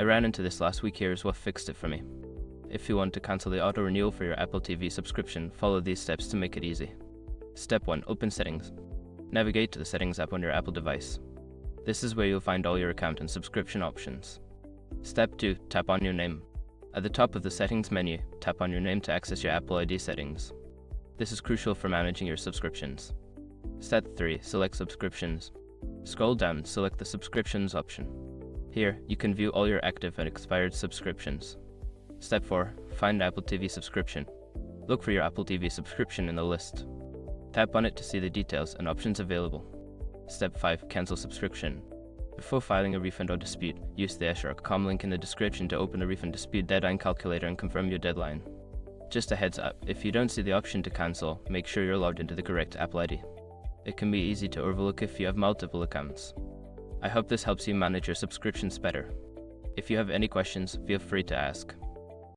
I ran into this last week. Here's what fixed it for me. If you want to cancel the auto renewal for your Apple TV subscription, follow these steps to make it easy. Step 1. Open Settings. Navigate to the Settings app on your Apple device. This is where you'll find all your account and subscription options. Step 2. Tap on your name. At the top of the Settings menu, tap on your name to access your Apple ID settings. This is crucial for managing your subscriptions. Step 3. Select Subscriptions. Scroll down, select the Subscriptions option. Here, you can view all your active and expired subscriptions. Step 4. Find Apple TV subscription. Look for your Apple TV subscription in the list. Tap on it to see the details and options available. Step 5. Cancel subscription. Before filing a refund or dispute, use the #com link in the description to open a refund dispute deadline calculator and confirm your deadline. Just a heads up, if you don't see the option to cancel, make sure you're logged into the correct Apple ID. It can be easy to overlook if you have multiple accounts. I hope this helps you manage your subscriptions better. If you have any questions, feel free to ask.